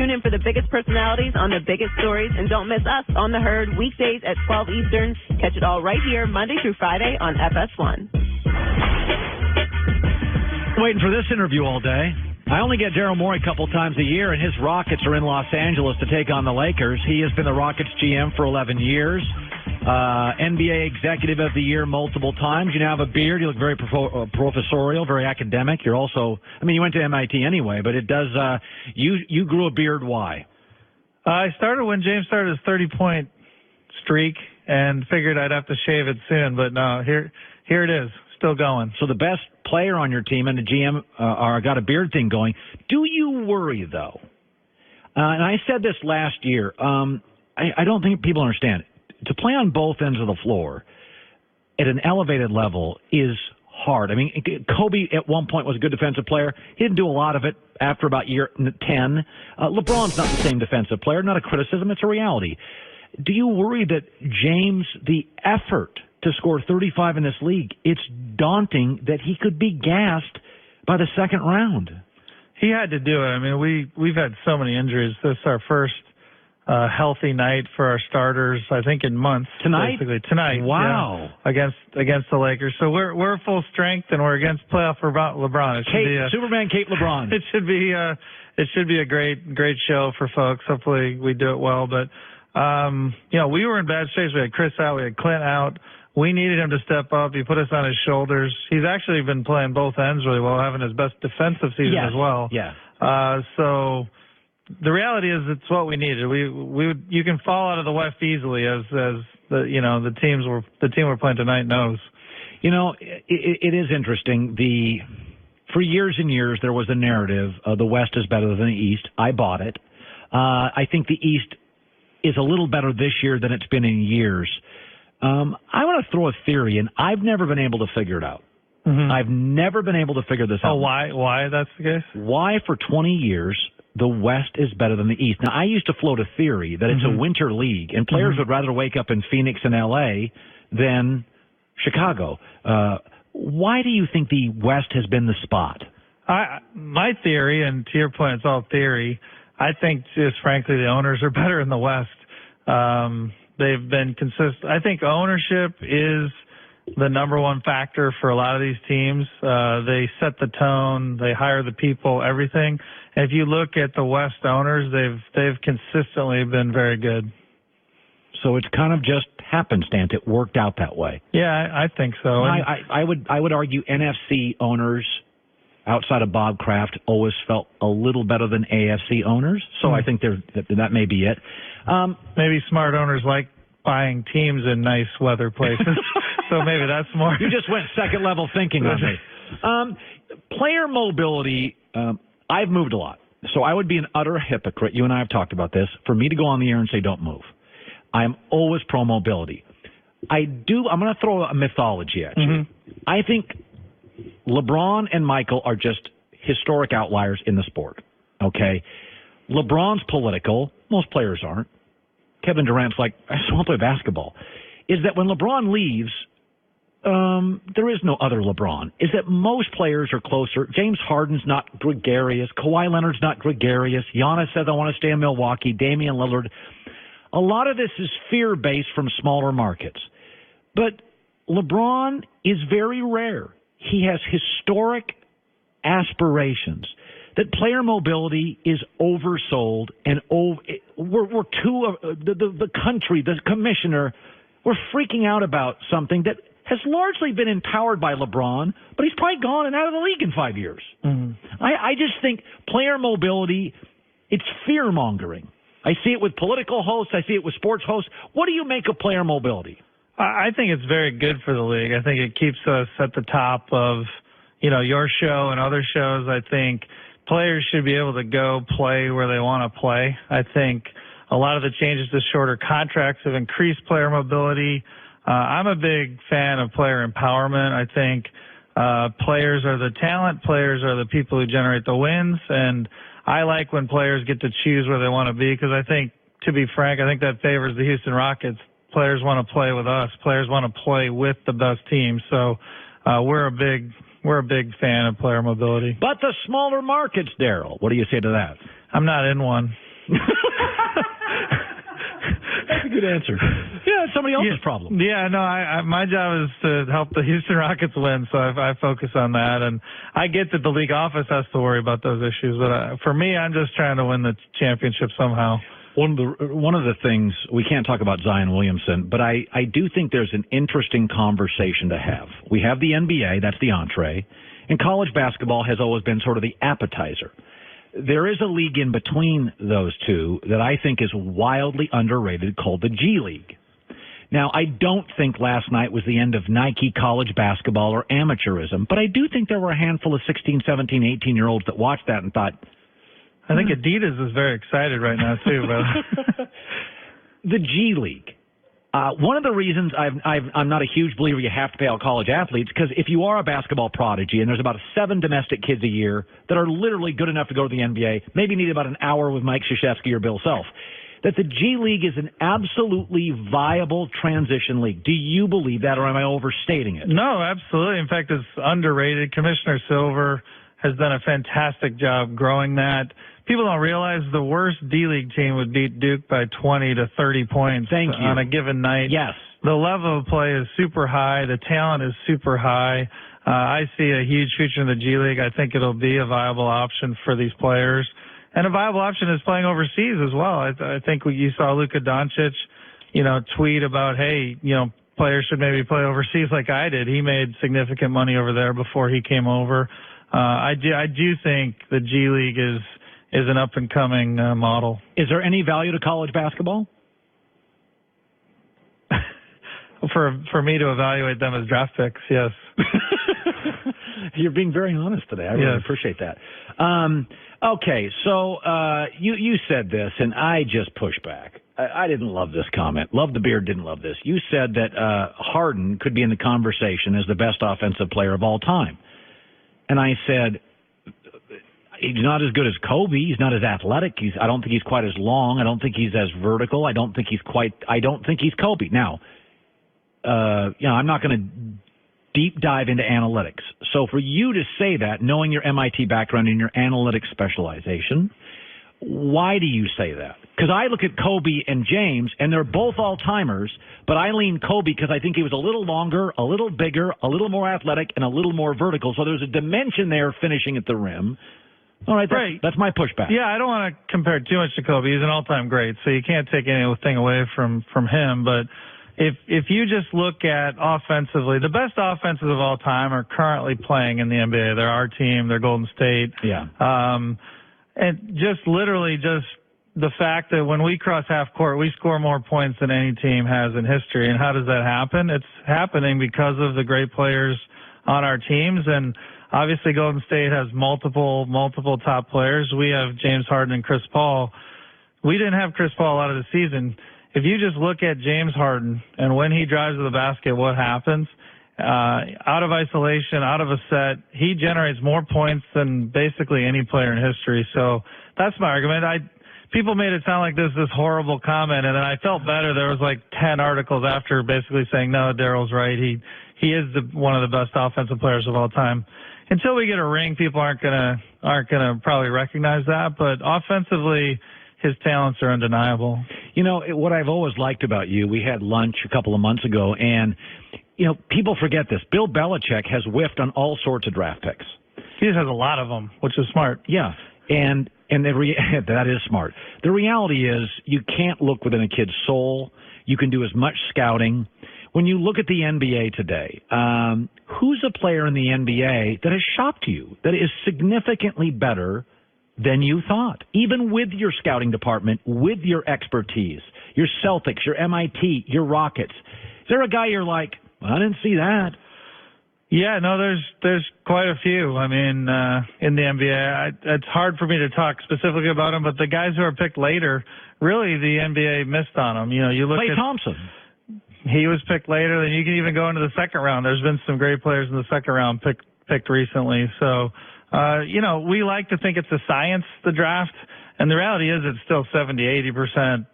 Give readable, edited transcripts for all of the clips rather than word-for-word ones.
Tune in for the biggest personalities on the biggest stories, and don't miss us on The Herd weekdays at 12 Eastern. Catch it all right here Monday through Friday on FS1. Waiting for this interview all day. I only get Daryl Morey a couple times a year, and his Rockets are in Los Angeles to take on the Lakers. He has been the Rockets GM for 11 years. NBA Executive of the Year multiple times. You now have a beard. You look very professorial, very academic. You're also, I mean, you went to MIT anyway, but it does, you grew a beard. Why? I started when James started his 30-point streak and figured I'd have to shave it soon, but no, here it is, still going. So the best Player on your team and the GM got a beard thing going. Do you worry, though? And I said this last year. I don't think people understand. To play on both ends of the floor at an elevated level is hard. I mean, Kobe at one point was a good defensive player. He didn't do a lot of it after about year 10. LeBron's not the same defensive player. Not a criticism. It's a reality. Do you worry that James, the effort to score 35 in this league, it's daunting that he could be gassed by the second round? He had to do it. I mean, we've had so many injuries. This is our first healthy night for our starters, I think, in months. Tonight? Basically. Tonight. Wow. Yeah, against the Lakers. So we're full strength, and we're against playoff LeBron. Superman Kate LeBron. It should be a great show for folks. Hopefully we do it well. But we were in bad shape. We had Chris out. We had Clint out. We needed him to step up. He put us on his shoulders. He's actually been playing both ends really well, having his best defensive season as well. Yeah. So the reality is it's what we needed. You can fall out of the West easily, as the team we're playing tonight knows. You know, it is interesting. For years and years there was a narrative the West is better than the East. I bought it. I think the East is a little better this year than it's been in years. I want to throw a theory, and I've never been able to figure it out. Mm-hmm. I've never been able to figure this out. Oh, why that's the case? Why for 20 years the West is better than the East? Now, I used to float a theory that it's a winter league, and players would rather wake up in Phoenix and L.A. than Chicago. Why do you think the West has been the spot? My theory, and to your point, it's all theory, I think just frankly the owners are better in the West. They've been consistent. I think ownership is the number one factor for a lot of these teams. They set the tone, they hire the people, everything. And if you look at the West owners, they've consistently been very good. So it's kind of just happenstance. It worked out that way. Yeah, I think so. I would argue NFC owners outside of Bob Kraft always felt a little better than AFC owners. So I think that may be it. Maybe smart owners like buying teams in nice weather places. So maybe that's more. You just went second level thinking on me. Player mobility, I've moved a lot. So I would be an utter hypocrite. You and I have talked about this. For me to go on the air and say don't move. I'm always pro mobility. I'm going to throw a mythology at you. I think LeBron and Michael are just historic outliers in the sport. Okay? LeBron's political. Most players aren't. Kevin Durant's like, I just want to play basketball. Is that when LeBron leaves, there is no other LeBron. Is that most players are closer. James Harden's not gregarious. Kawhi Leonard's not gregarious. Giannis says, I want to stay in Milwaukee. Damian Lillard. A lot of this is fear-based from smaller markets. But LeBron is very rare. He has historic aspirations. That player mobility is oversold, and the country, the commissioner, we're freaking out about something that has largely been empowered by LeBron, but he's probably gone and out of the league in 5 years. I just think player mobility, it's fear-mongering. I see it with political hosts. I see it with sports hosts. What do you make of player mobility? I think it's very good for the league. I think it keeps us at the top of, your show and other shows. I think players should be able to go play where they want to play. I think a lot of the changes to shorter contracts have increased player mobility. I'm a big fan of player empowerment. I think players are the talent. Players are the people who generate the wins. And I like when players get to choose where they want to be because I think, to be frank, I think that favors the Houston Rockets. Players want to play with us. Players want to play with the best team. So we're a big fan of player mobility. But the smaller markets, Daryl, what do you say to that? I'm not in one. good answer. Yeah, it's somebody else's problem. Yeah, no, my job is to help the Houston Rockets win, so I focus on that. And I get that the league office has to worry about those issues, but for me, I'm just trying to win the championship somehow. One of the things, we can't talk about Zion Williamson, but I do think there's an interesting conversation to have. We have the NBA, that's the entree, and college basketball has always been sort of the appetizer. There is a league in between those two that I think is wildly underrated called the G League. Now, I don't think last night was the end of Nike college basketball or amateurism, but I do think there were a handful of 16, 17, 18-year-olds that watched that and thought, I think Adidas is very excited right now, too, bro. The G League. One of the reasons I'm not a huge believer you have to pay out college athletes, because if you are a basketball prodigy, and there's about 7 domestic kids a year that are literally good enough to go to the NBA, maybe need about an hour with Mike Krzyzewski or Bill Self, that the G League is an absolutely viable transition league. Do you believe that, or am I overstating it? No, absolutely. In fact, it's underrated. Commissioner Silver has done a fantastic job growing that. People don't realize the worst D-League team would beat Duke by 20 to 30 points on a given night. Yes. The level of play is super high. The talent is super high. I see a huge future in the G League. I think it'll be a viable option for these players. And a viable option is playing overseas as well. I think you saw Luka Doncic, tweet about, hey, players should maybe play overseas like I did. He made significant money over there before he came over. I do think the G League is an up-and-coming model. Is there any value to college basketball? For me to evaluate them as draft picks, yes. You're being very honest today. I really appreciate that. Okay, so you said this, and I just pushed back. I didn't love this comment. Love the Beard didn't love this. You said that Harden could be in the conversation as the best offensive player of all time. And I said, he's not as good as Kobe. He's not as athletic. I don't think he's quite as long. I don't think he's as vertical. I don't think he's Kobe. Now, I'm not going to deep dive into analytics. So for you to say that, knowing your MIT background and your analytics specialization, why do you say that? Because I look at Kobe and James, and they're both all-timers, but I lean Kobe because I think he was a little longer, a little bigger, a little more athletic, and a little more vertical. So there's a dimension there finishing at the rim. All right, that's my pushback. Yeah, I don't want to compare too much to Kobe. He's an all-time great, so you can't take anything away from him. But if you just look at offensively, the best offenses of all time are currently playing in the NBA. They're our team. They're Golden State. Yeah. And just literally the fact that when we cross half court, we score more points than any team has in history. And how does that happen? It's happening because of the great players on our teams. And obviously Golden State has multiple top players. We have James Harden and Chris Paul. We didn't have Chris Paul a lot of the season. If you just look at James Harden and when he drives to the basket, what happens? Out of isolation, out of a set, he generates more points than basically any player in history. So that's my argument. People made it sound like this horrible comment, and then I felt better. There was like 10 articles after basically saying, no, Daryl's right. He is one of the best offensive players of all time. Until we get a ring, people aren't gonna probably recognize that. But offensively, his talents are undeniable. What I've always liked about you, we had lunch a couple of months ago, and people forget this. Bill Belichick has whiffed on all sorts of draft picks. He just has a lot of them, which is smart. Yeah, and that is smart. The reality is you can't look within a kid's soul. You can do as much scouting. When you look at the NBA today, who's a player in the NBA that has shocked you, that is significantly better than you thought, even with your scouting department, with your expertise, your Celtics, your MIT, your Rockets? Is there a guy you're like, I didn't see that? Yeah, no, there's quite a few. I mean, in the NBA, it's hard for me to talk specifically about them, but the guys who are picked later, really the NBA missed on them. You look Klay at Thompson. He was picked later. Then you can even go into the second round. There's been some great players in the second round picked recently. So, we like to think it's a science, the draft. And the reality is it's still 70-80%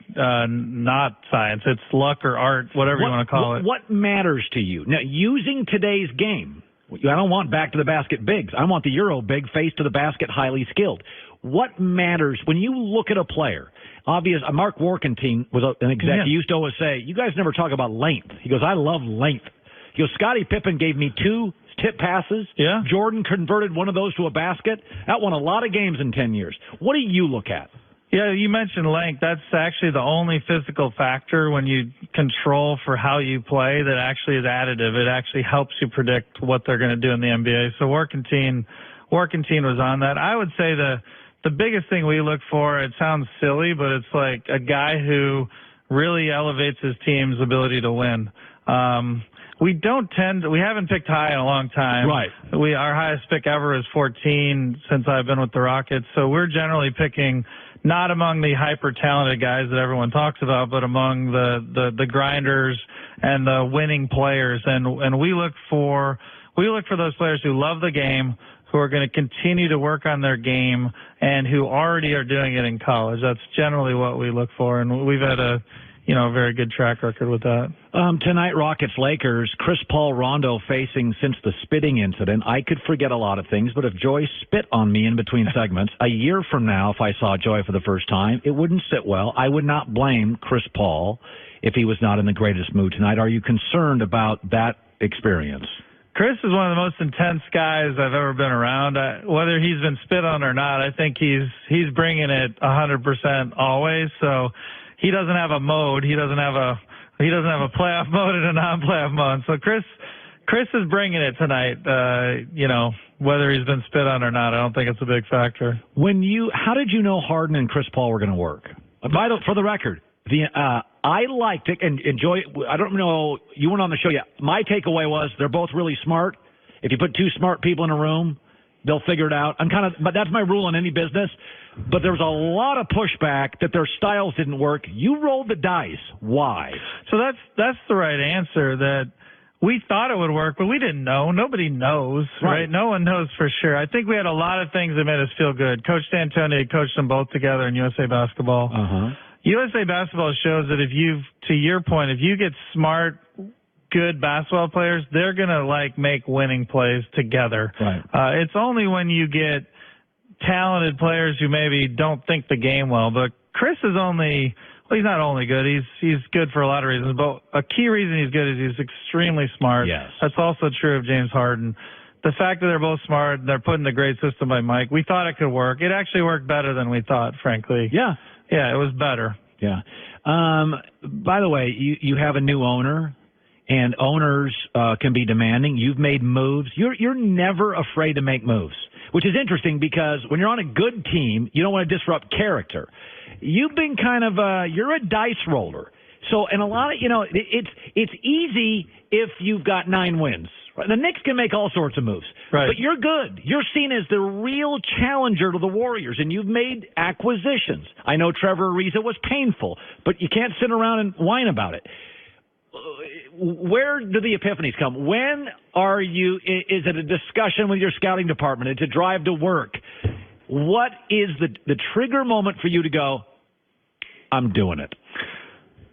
not science. It's luck or art, whatever you want to call it. What matters to you? Now, using today's game, I don't want back-to-the-basket bigs. I want the Euro big, face to the basket, highly skilled. What matters when you look at a player? obvious. Mark Warkentine was an exec. He used to always say, "You guys never talk about length." He goes, "I love length." He goes, "Scottie Pippen gave me 2 tip passes. Yeah. Jordan converted one of those to a basket. That won a lot of games in 10 years." What do you look at? Yeah, you mentioned length. That's actually the only physical factor when you control for how you play that actually is additive. It actually helps you predict what they're going to do in the NBA. So Warkentine was on that. I would say the biggest thing we look for, it sounds silly, but it's like a guy who really elevates his team's ability to win. We haven't picked high in a long time. Right. Our highest pick ever is 14 since I've been with the Rockets. So we're generally picking not among the hyper-talented guys that everyone talks about, but among the grinders and the winning players. And we look for those players who love the game, who are going to continue to work on their game, and who already are doing it in college. That's generally what we look for, and we've had a very good track record with that. Tonight, Rockets-Lakers, Chris Paul Rondo facing since the spitting incident. I could forget a lot of things, but if Joy spit on me in between segments, a year from now, if I saw Joy for the first time, it wouldn't sit well. I would not blame Chris Paul if he was not in the greatest mood tonight. Are you concerned about that experience? Chris is one of the most intense guys I've ever been around. Whether he's been spit on or not, I think he's bringing it 100% always. So he doesn't have a mode. He doesn't have a playoff mode and a non-playoff mode. So Chris is bringing it tonight. Whether he's been spit on or not, I don't think it's a big factor. How did you know Harden and Chris Paul were going to work? For the record, I liked it and enjoy. I don't know. You weren't on the show yet. My takeaway was they're both really smart. If you put 2 smart people in a room, they'll figure it out. But that's my rule in any business. But there was a lot of pushback that their styles didn't work. You rolled the dice. Why? So that's the right answer. That we thought it would work, but we didn't know. Nobody knows, right? No one knows for sure. I think we had a lot of things that made us feel good. Coach D'Antoni coached them both together in USA Basketball. USA Basketball shows that to your point, if you get smart, good basketball players, they're going to make winning plays together. Right. It's only when you get talented players who maybe don't think the game well. But Chris is he's not only good, he's good for a lot of reasons, but a key reason he's good is he's extremely smart. Yes. That's also true of James Harden. The fact that they're both smart, they're put in the great system by Mike, we thought it could work. It actually worked better than we thought, frankly. Yeah. Yeah, it was better. Yeah. By the way, you have a new owner, and owners can be demanding. You've made moves. You're never afraid to make moves, which is interesting because when you're on a good team, you don't want to disrupt character. You've been you're a dice roller. So, and a lot of, it's easy if you've got 9 wins. Right? The Knicks can make all sorts of moves. Right. But you're good. You're seen as the real challenger to the Warriors, and you've made acquisitions. I know Trevor Ariza was painful, but you can't sit around and whine about it. Where do the epiphanies come? When is it a discussion with your scouting department? It's a drive to work. What is the trigger moment for you to go, I'm doing it?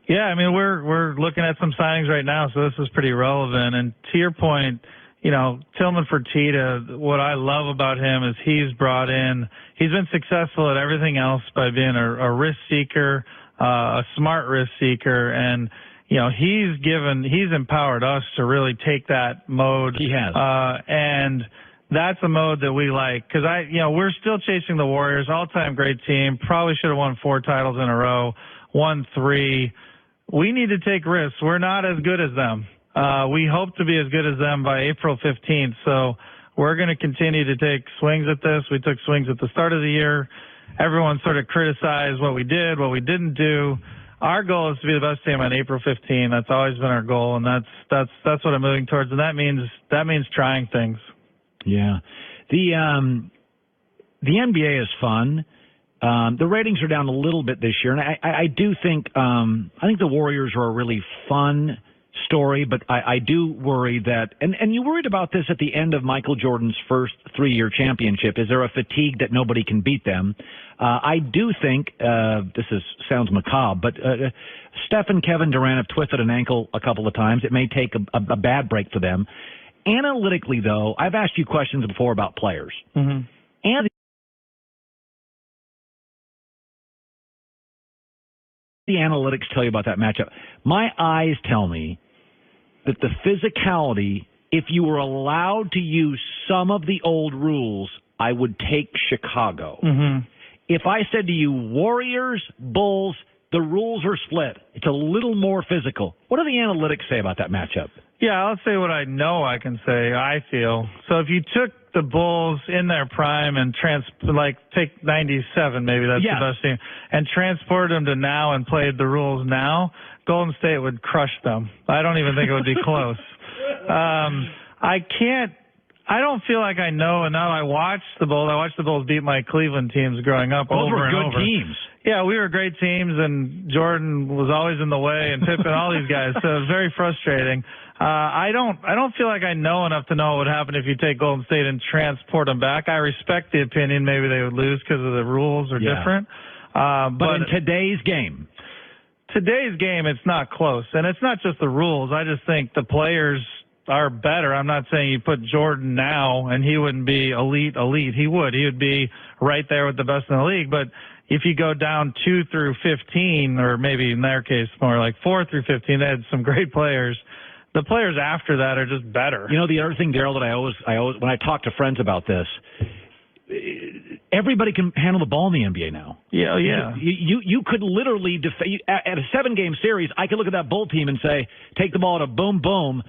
Yeah, I mean, we're looking at some signings right now, so this is pretty relevant. And to your point, Tillman Fertitta, what I love about him is he's been successful at everything else by being a risk seeker, a smart risk seeker, and he's empowered us to really take that mode. He has. And that's a mode that we like because we're still chasing the Warriors, all-time great team. Probably should have won 4 titles in a row, won 3. We need to take risks. We're not as good as them. We hope to be as good as them by April 15th. So we're going to continue to take swings at this. We took swings at the start of the year. Everyone sort of criticized what we did, what we didn't do. Our goal is to be the best team on April 15th. That's always been our goal, and that's what I'm moving towards. And that means trying things. Yeah, the NBA is fun. The ratings are down a little bit this year, and I do think I think the Warriors are a really fun story, but I do worry that, and you worried about this at the end of Michael Jordan's first 3-year championship. Is there a fatigue that nobody can beat them? I do think, sounds macabre, but Steph and Kevin Durant have twisted an ankle a couple of times. It may take a bad break for them. Analytically, though, I've asked you questions before about players. Mm-hmm. And the analytics tell you about that matchup? My eyes tell me that the physicality, if you were allowed to use some of the old rules, I would take Chicago. Mm-hmm. If I said to you, Warriors, Bulls, the rules are split. It's a little more physical. What do the analytics say about that matchup? Yeah, I'll say what I know I can say, I feel. So if you took the Bulls in their prime and take 97, maybe that's the best team, and transport them to now and played the rules now, Golden State would crush them. I don't even think it would be close. I don't feel like I know enough. I watched the Bulls beat my Cleveland teams growing up. Those over were and good over. teams. Yeah, we were great teams, and Jordan was always in the way, and Pippen, all these guys. So it was very frustrating. I don't feel like I know enough to know what would happen if you take Golden State and transport them back. I respect the opinion. Maybe they would lose because of the rules are different. But in today's game, it's not close, and it's not just the rules. I just think the players are better. I'm not saying you put Jordan now and he wouldn't be elite. He would be right there with the best in the league. But if you go down 2 through 15, or maybe in their case more like 4 through 15, they had some great players. The players after that are just better. You know, the other thing, Daryl, that I always when I talk to friends about this, everybody can handle the ball in the NBA now. Yeah. You could literally at a 7-game series. I could look at that Bull team and say, take the ball to boom, boom.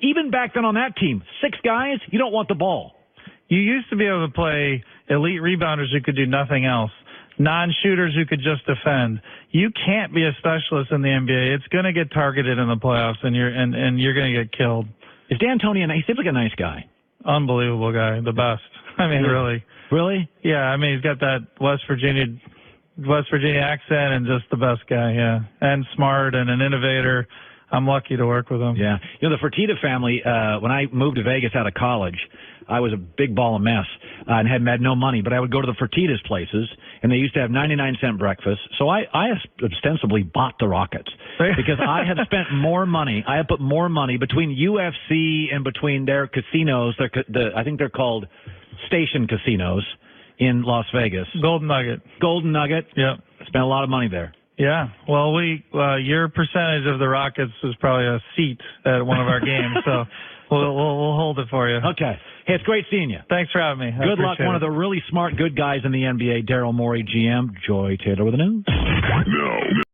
Even back then on that team, 6 guys, you don't want the ball. You used to be able to play elite rebounders who could do nothing else, non-shooters who could just defend. You can't be a specialist in the NBA. It's going to get targeted in the playoffs, and you're going to get killed. Is D'Antoni? He seems like a nice guy. Unbelievable guy, the best. I mean, really. Really? Yeah, I mean, he's got that West Virginia accent, and just the best guy. Yeah, and smart and an innovator. I'm lucky to work with him. Yeah. You know, the Fertitta family, when I moved to Vegas out of college, I was a big ball of mess and had no money, but I would go to the Fertittas places, and they used to have 99-cent breakfast. So I ostensibly bought the Rockets because I had spent more money. I had put more money between UFC and between their casinos. I think they're called station casinos in Las Vegas. Golden Nugget. Yep. Spent a lot of money there. Yeah, well, your percentage of the Rockets was probably a seat at one of our games, so we'll hold it for you. Okay. Hey, it's great seeing you. Thanks for having me. Good luck. One of the really smart, good guys in the NBA, Daryl Morey, GM. Joy Taylor with the news.